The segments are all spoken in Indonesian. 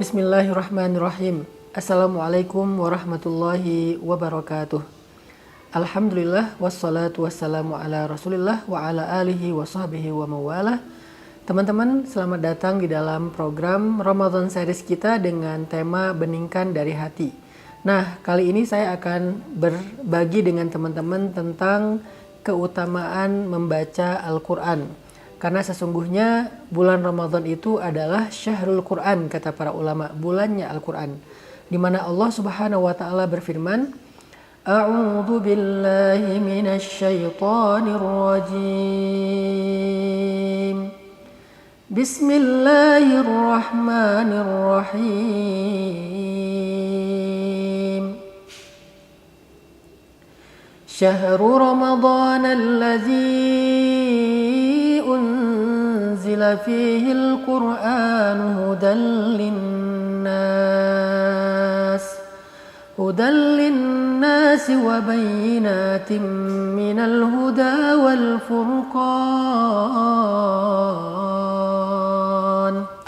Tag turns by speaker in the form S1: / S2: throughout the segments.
S1: Bismillahirrahmanirrahim. Assalamualaikum warahmatullahi wabarakatuh. Alhamdulillah wassalatu wassalamu ala Rasulillah wa ala alihi wa sahbihi wa mawalah. Teman-teman, selamat datang di dalam program Ramadan series kita dengan tema Beningkan dari Hati. Nah, kali ini saya akan berbagi dengan teman-teman tentang keutamaan membaca Al-Quran. Karena sesungguhnya bulan Ramadan itu adalah Syahrul Quran, kata para ulama, bulannya Al-Quran. Di mana Allah Subhanahu wa taala berfirman, A'udzu billahi minasy syaithanir rajim. Bismillahirrahmanirrahim. Syahrul Ramadan allazi أنزل فيه القرآن هدى للناس وبينات من الهدى والفرقان.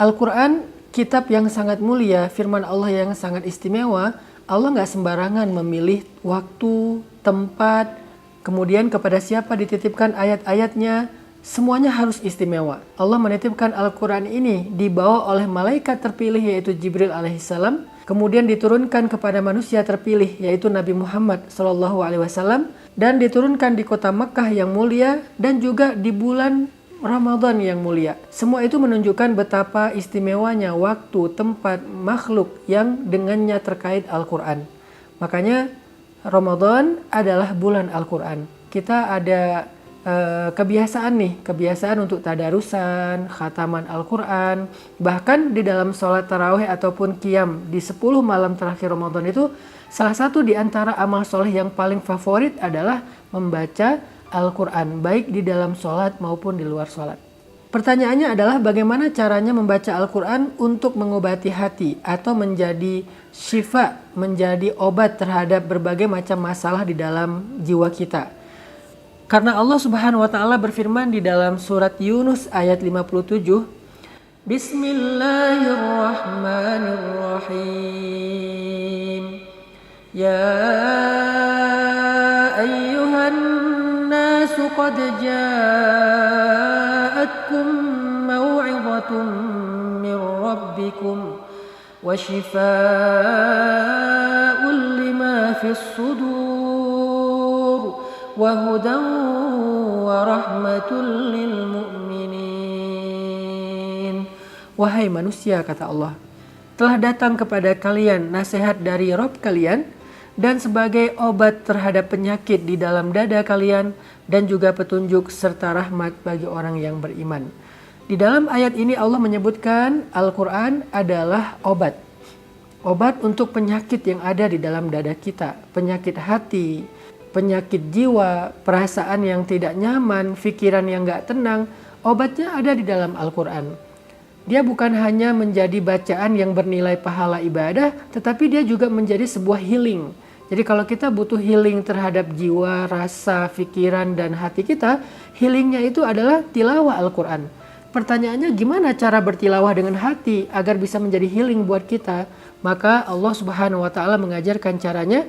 S1: Al-Quran, kitab yang sangat mulia, firman Allah yang sangat istimewa. Allah nggak sembarangan memilih waktu, tempat, kemudian kepada siapa dititipkan ayat-ayatnya. Semuanya harus istimewa. Allah menitipkan Al-Quran ini dibawa oleh malaikat terpilih yaitu Jibril alaihissalam. Kemudian diturunkan kepada manusia terpilih yaitu Nabi Muhammad SAW. Dan diturunkan di kota Mekkah yang mulia dan juga di bulan Ramadan yang mulia. Semua itu menunjukkan betapa istimewanya waktu, tempat, makhluk yang dengannya terkait Al-Quran. Makanya Ramadan adalah bulan Al-Quran. Kita ada kebiasaan untuk tadarusan, khataman Al-Quran. Bahkan di dalam sholat tarawih ataupun qiyam di 10 malam terakhir Ramadan itu, salah satu di antara amal soleh yang paling favorit adalah membaca Al-Quran, baik di dalam sholat maupun di luar sholat. Pertanyaannya adalah bagaimana caranya membaca Al-Quran untuk mengobati hati atau menjadi syifa, menjadi obat terhadap berbagai macam masalah di dalam jiwa kita. Karena Allah Subhanahu wa taala berfirman di dalam surat Yunus ayat 57, Bismillahirrahmanirrahim. Ya ayyuhan nasu qad ja'atkum maw'izatun min rabbikum wa shifaa'un lima fis sudur wa hudan wa rahmatul lil mu'minin. Wahai manusia, kata Allah, telah datang kepada kalian nasihat dari Rabb kalian dan sebagai obat terhadap penyakit di dalam dada kalian dan juga petunjuk serta rahmat bagi orang yang beriman. Di dalam ayat ini Allah menyebutkan Al-Quran adalah obat. Obat untuk penyakit yang ada di dalam dada kita, penyakit hati, penyakit jiwa, perasaan yang tidak nyaman, pikiran yang gak tenang, obatnya ada di dalam Al-Quran. Dia bukan hanya menjadi bacaan yang bernilai pahala ibadah, tetapi dia juga menjadi sebuah healing. Jadi kalau kita butuh healing terhadap jiwa, rasa, pikiran, dan hati kita, healingnya itu adalah tilawah Al-Quran. Pertanyaannya, gimana cara bertilawah dengan hati agar bisa menjadi healing buat kita? Maka Allah Subhanahu wa taala mengajarkan caranya.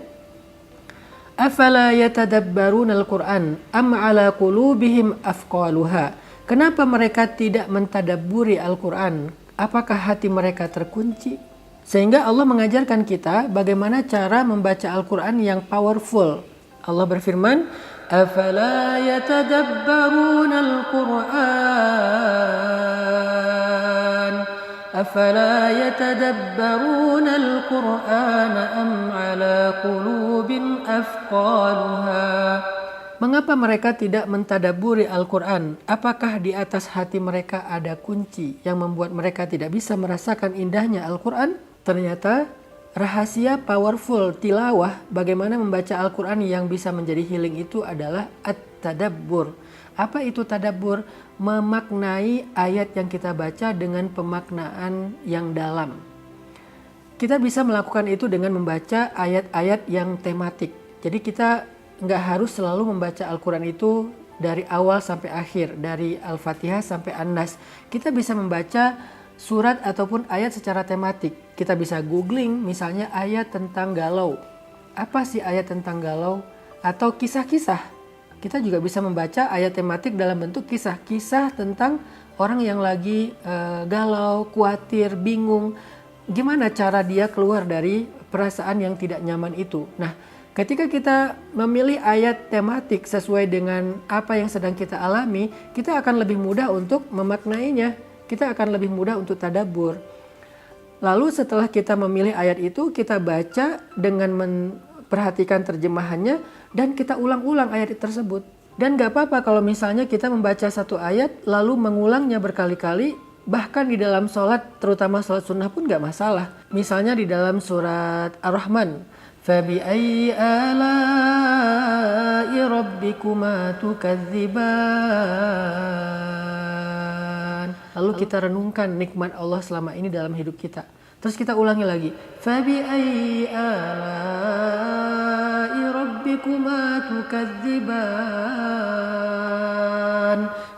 S1: Afala yatadabbaruna al-Qur'an am ala qulubihim afqaluha. Kenapa mereka tidak mentadabburi Al-Quran? Apakah hati mereka terkunci? Sehingga Allah mengajarkan kita bagaimana cara membaca Al-Quran yang powerful. Allah berfirman, Afala yatadabbaruna al-Qur'an أفلا يتدبرون القرآن أم على قلوب أفقالها. Mengapa mereka tidak mentadaburi Al-Quran? Apakah di atas hati mereka ada kunci yang membuat mereka tidak bisa merasakan indahnya Al-Quran? Ternyata rahasia powerful tilawah bagaimana membaca Al-Quran yang bisa menjadi healing itu adalah at-tadabbur. Apa itu tadabbur? Memaknai ayat yang kita baca dengan pemaknaan yang dalam. Kita bisa melakukan itu dengan membaca ayat-ayat yang tematik. Jadi kita nggak harus selalu membaca Al-Quran itu dari awal sampai akhir, dari Al-Fatihah sampai An-Nas. Kita bisa membaca surat ataupun ayat secara tematik. Kita bisa googling misalnya ayat tentang galau. Apa sih ayat tentang galau? Atau kisah-kisah. Kita juga bisa membaca ayat tematik dalam bentuk kisah-kisah tentang orang yang lagi galau, khawatir, bingung. Gimana cara dia keluar dari perasaan yang tidak nyaman itu. Nah, ketika kita memilih ayat tematik sesuai dengan apa yang sedang kita alami, kita akan lebih mudah untuk memaknainya. Kita akan lebih mudah untuk tadabbur. Lalu setelah kita memilih ayat itu, kita baca dengan memperhatikan terjemahannya dan kita ulang-ulang ayat tersebut. Dan gak apa-apa kalau misalnya kita membaca satu ayat lalu mengulangnya berkali-kali, bahkan di dalam sholat, terutama sholat sunnah pun gak masalah. Misalnya di dalam surat Ar-Rahman, فَبِأَيِّ آلَاءِ رَبِّكُمَا تُكَذِّبَانِ. Lalu kita renungkan nikmat Allah selama ini dalam hidup kita. Terus kita ulangi lagi. فَبِأَيِّ آلَاءِ رَبِّكُمَا تُكَذِّبَانِ.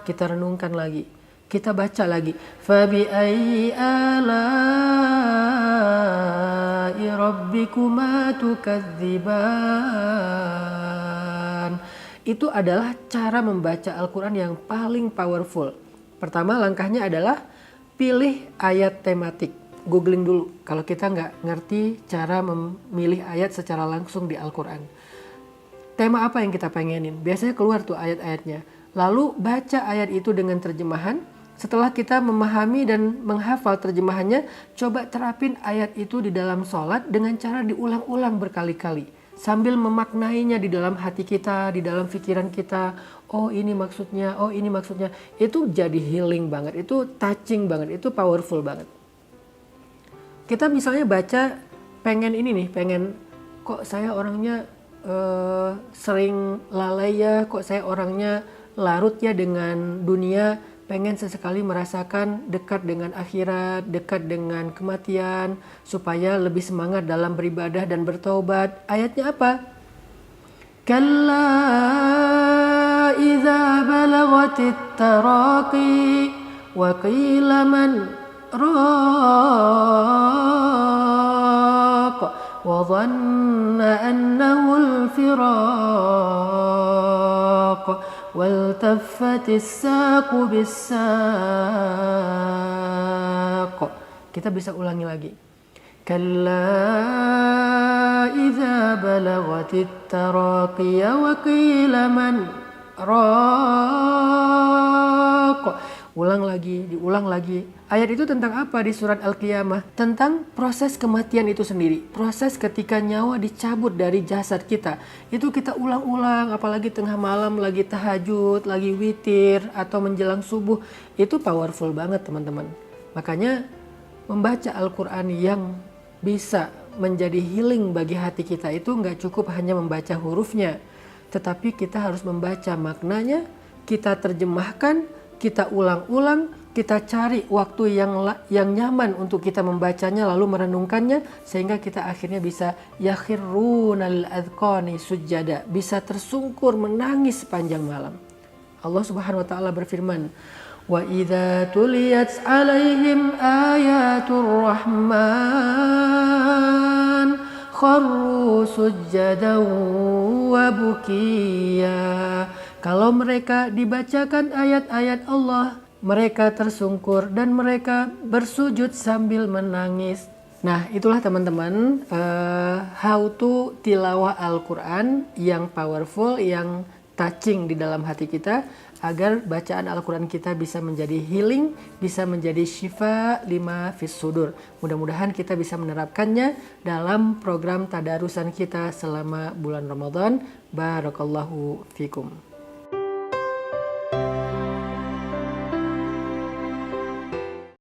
S1: Kita renungkan lagi. Kita baca lagi. فَبِأَيِّ آلَاءِ رَبِّكُمَا تُكَذِّبَانِ. Itu adalah cara membaca Al-Quran yang paling powerful. Pertama langkahnya adalah pilih ayat tematik. Googling dulu kalau kita nggak ngerti cara memilih ayat secara langsung di Al-Quran. Tema apa yang kita pengenin? Biasanya keluar tuh ayat-ayatnya. Lalu baca ayat itu dengan terjemahan. Setelah kita memahami dan menghafal terjemahannya, coba terapin ayat itu di dalam sholat dengan cara diulang-ulang berkali-kali. Sambil memaknainya di dalam hati kita, di dalam pikiran kita. Oh ini maksudnya, oh ini maksudnya. Itu jadi healing banget, itu touching banget, itu powerful banget. Kita misalnya baca pengen ini nih, pengen kok saya orangnya sering lalai ya, kok saya orangnya larut ya dengan dunia, pengen sesekali merasakan dekat dengan akhirat, dekat dengan kematian, supaya lebih semangat dalam beribadah dan bertaubat. Ayatnya apa? Kalla idza balagatit taraqi wa qila man raq wa dhanna annahu al-firaq وَالْتَفَّتِ السَّاقُ بِالسَّاقِ. Kita bisa ulangi lagi. كَلَّا إِذَا بَلَغَتِ التَّرَاقِيَ وَقِيلَ مَنْ رَاقٍ. Ulang lagi, diulang lagi. Ayat itu tentang apa di surat Al-Qiyamah? Tentang proses kematian itu sendiri. Proses ketika nyawa dicabut dari jasad kita. Itu kita ulang-ulang, apalagi tengah malam lagi tahajud, lagi witir, atau menjelang subuh. Itu powerful banget teman-teman. Makanya membaca Al-Quran yang bisa menjadi healing bagi hati kita itu nggak cukup hanya membaca hurufnya. Tetapi kita harus membaca maknanya, kita terjemahkan, kita ulang-ulang, kita cari waktu yang nyaman untuk kita membacanya lalu merenungkannya sehingga kita akhirnya bisa yakhirrunal adqani sujada, bisa tersungkur menangis sepanjang malam. Allah Subhanahu wa taala berfirman, "Wa idza tuliyat 'alaihim ayatur rahman kharru sujadan wa bukiya." Kalau mereka dibacakan ayat-ayat Allah, mereka tersungkur dan mereka bersujud sambil menangis. Nah, itulah teman-teman how to tilawah Al-Quran yang powerful, yang touching di dalam hati kita, agar bacaan Al-Quran kita bisa menjadi healing, bisa menjadi syifa lima fis sudur. Mudah-mudahan kita bisa menerapkannya dalam program tadarusan kita selama bulan Ramadan. Barakallahu fikum.